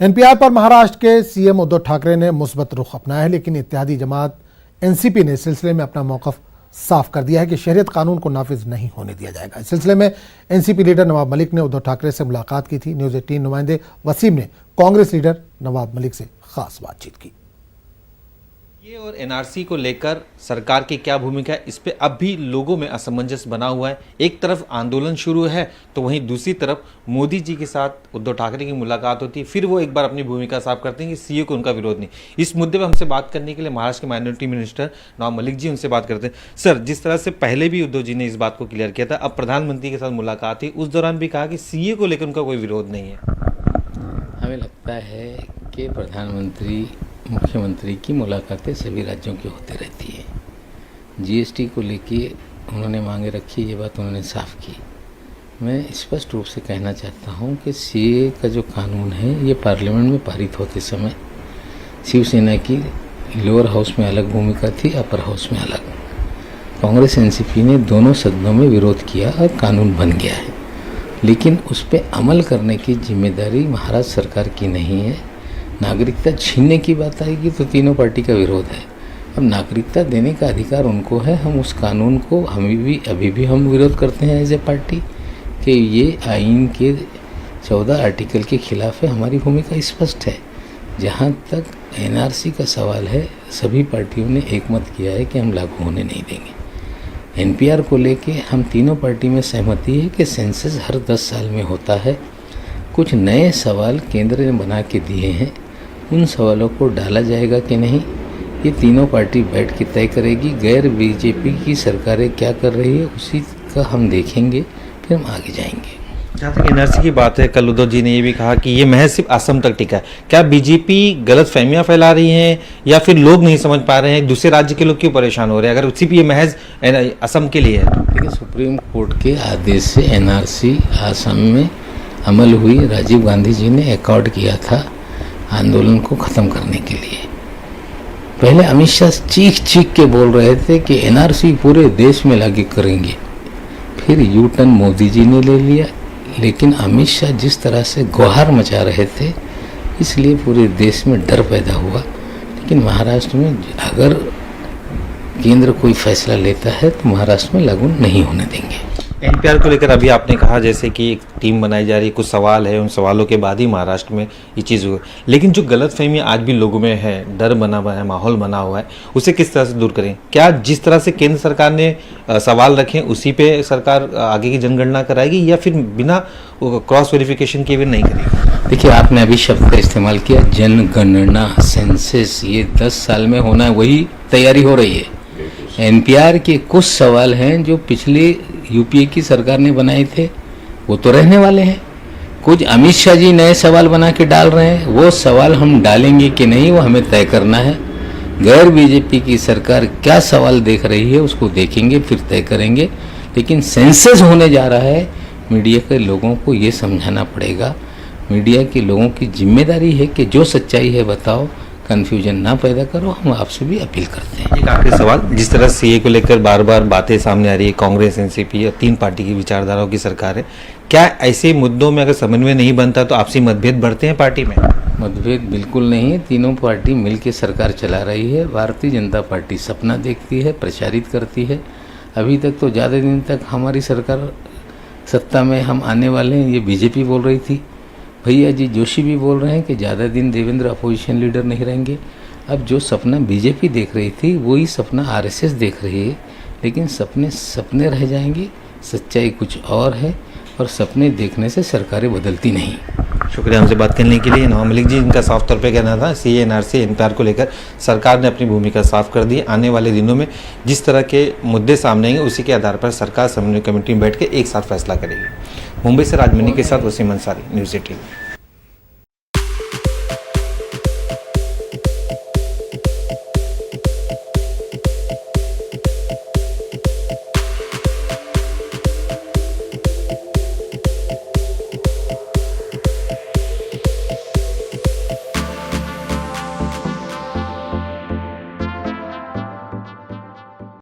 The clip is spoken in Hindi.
एनपीआर पर महाराष्ट्र के सीएम उद्धव ठाकरे ने मुस्बत रुख अपनाया है, लेकिन इत्तेहादी जमात एनसीपी ने इस सिलसिले में अपना मौकफ साफ कर दिया है कि शरीयत कानून को नाफिज नहीं होने दिया जाएगा। इस सिलसिले में एनसीपी लीडर नवाब मलिक ने उद्धव ठाकरे से मुलाकात की थी। न्यूज़ 18 नुमाइंदे वसीम ने कांग्रेस लीडर नवाब मलिक से खास बातचीत की। ये और एनआरसी को लेकर सरकार की क्या भूमिका है, इस पे अब भी लोगों में असमंजस बना हुआ है। एक तरफ आंदोलन शुरू है तो वहीं दूसरी तरफ मोदी जी के साथ उद्धव ठाकरे की मुलाकात होती है, फिर वो एक बार अपनी भूमिका साफ करते हैं कि सीए को उनका विरोध नहीं। इस मुद्दे पर हमसे बात करने के लिए महाराष्ट्र के माइनॉरिटी मिनिस्टर नवाब मलिक जी उनसे बात करते हैं। सर, जिस तरह से पहले भी उद्धव जी ने इस बात को क्लियर किया था, अब प्रधानमंत्री के साथ मुलाकात हुई, उस दौरान भी कहा कि सीए को लेकर उनका कोई विरोध नहीं है। हमें लगता है कि प्रधानमंत्री मुख्यमंत्री की मुलाकातें सभी राज्यों की होती रहती है। जीएसटी को लेके उन्होंने मांगे रखी, ये बात उन्होंने साफ की। मैं स्पष्ट रूप से कहना चाहता हूँ कि सीए का जो कानून है ये पार्लियामेंट में पारित होते समय शिवसेना की लोअर हाउस में अलग भूमिका थी, अपर हाउस में अलग। कांग्रेस एनसीपी ने दोनों सदनों में विरोध किया और कानून बन गया है, लेकिन उस पर अमल करने की जिम्मेदारी महाराष्ट्र सरकार की नहीं है। नागरिकता छीनने की बात आएगी तो तीनों पार्टी का विरोध है। अब नागरिकता देने का अधिकार उनको है। हम उस कानून को अभी भी हम विरोध करते हैं एज ए पार्टी कि ये आइन के 14 आर्टिकल के खिलाफ है। हमारी भूमिका स्पष्ट है। जहाँ तक एनआरसी का सवाल है, सभी पार्टियों ने एकमत किया है कि हम लागू होने नहीं देंगे। एनपीआर को लेके हम तीनों पार्टी में सहमति है कि सेंसस हर 10 साल में होता है। कुछ नए सवाल केंद्र ने बना के दिए हैं, उन सवालों को डाला जाएगा कि नहीं, ये तीनों पार्टी बैठ के तय करेगी। गैर बीजेपी की सरकारें क्या कर रही है उसी का हम देखेंगे, फिर हम आगे जाएंगे। जहाँ तक एनआरसी की बात है, कल उद्धव जी ने ये भी कहा कि ये महज सिर्फ असम तक टिका है। क्या बीजेपी गलत फहमियाँ फैला रही हैं या फिर लोग नहीं समझ पा रहे हैं, दूसरे राज्य के लोग क्यों परेशान हो रहे हैं, अगर उसी पे ये महज असम के लिए है? देखिए, सुप्रीम कोर्ट के आदेश से एनआरसी असम में अमल हुई। राजीव गांधी जी ने अकॉर्ड किया था आंदोलन को ख़त्म करने के लिए। पहले अमित शाह चीख चीख के बोल रहे थे कि एनआरसी पूरे देश में लागू करेंगे, फिर यू टर्न मोदी जी ने ले लिया। लेकिन अमित शाह जिस तरह से गुहार मचा रहे थे, इसलिए पूरे देश में डर पैदा हुआ। लेकिन महाराष्ट्र में अगर केंद्र कोई फैसला लेता है तो महाराष्ट्र में लागू नहीं होने देंगे। एनपीआर को लेकर अभी आपने कहा जैसे कि एक टीम बनाई जा रही है, कुछ सवाल है, उन सवालों के बाद ही महाराष्ट्र में ये चीज़ हुई। लेकिन जो गलतफहमी आज भी लोगों में है, डर बना हुआ है, माहौल बना हुआ है, उसे किस तरह से दूर करें? क्या जिस तरह से केंद्र सरकार ने सवाल रखे उसी पे सरकार आगे की जनगणना कराएगी या फिर बिना क्रॉस वेरिफिकेशन के भी नहीं करेगी? देखिए, आपने अभी शब्द का इस्तेमाल किया जनगणना, सेंसस, ये 10 साल में होना है, वही तैयारी हो रही है। एनपीआर के कुछ सवाल हैं जो पिछले यूपीए की सरकार ने बनाए थे, वो तो रहने वाले हैं। कुछ अमित शाह जी नए सवाल बना के डाल रहे हैं, वो सवाल हम डालेंगे कि नहीं वो हमें तय करना है। गैर बीजेपी की सरकार क्या सवाल देख रही है उसको देखेंगे, फिर तय करेंगे। लेकिन सेंसस होने जा रहा है, मीडिया के लोगों को ये समझाना पड़ेगा। मीडिया के लोगों की जिम्मेदारी है कि जो सच्चाई है बताओ, कन्फ्यूजन ना पैदा करो। हम आपसे भी अपील करते हैं। एक आखिरी सवाल, जिस तरह सीए को लेकर बार बार बातें सामने आ रही है, कांग्रेस एनसीपी या 3 पार्टी की विचारधाराओं की सरकार है, क्या ऐसे मुद्दों में अगर समन्वय नहीं बनता तो आपसी मतभेद बढ़ते हैं पार्टी में? मतभेद बिल्कुल नहीं है। तीनों पार्टी मिलकर सरकार चला रही है। भारतीय जनता पार्टी सपना देखती है, प्रचारित करती है। अभी तक तो ज़्यादा दिन तक हमारी सरकार सत्ता में हम आने वाले हैं, ये बीजेपी बोल रही थी। भैया जी जोशी भी बोल रहे हैं कि ज़्यादा दिन देवेंद्र अपोजिशन लीडर नहीं रहेंगे। अब जो सपना बीजेपी देख रही थी वही सपना आरएसएस देख रही है। लेकिन सपने सपने रह जाएंगे, सच्चाई कुछ और है, और सपने देखने से सरकारें बदलती नहीं। शुक्रिया हमसे बात करने के लिए। नवाब मलिक जी, इनका साफ तौर पे कहना था सीए एनआरसी एनपीआर को लेकर सरकार ने अपनी भूमिका साफ कर दी। आने वाले दिनों में जिस तरह के मुद्दे सामने आएंगे उसी के आधार पर सरकार समन्वय कमेटी में बैठ के एक साथ फैसला करेगी। मुंबई से राजमनी के साथ वसीम अंसारी, न्यूज़ 18।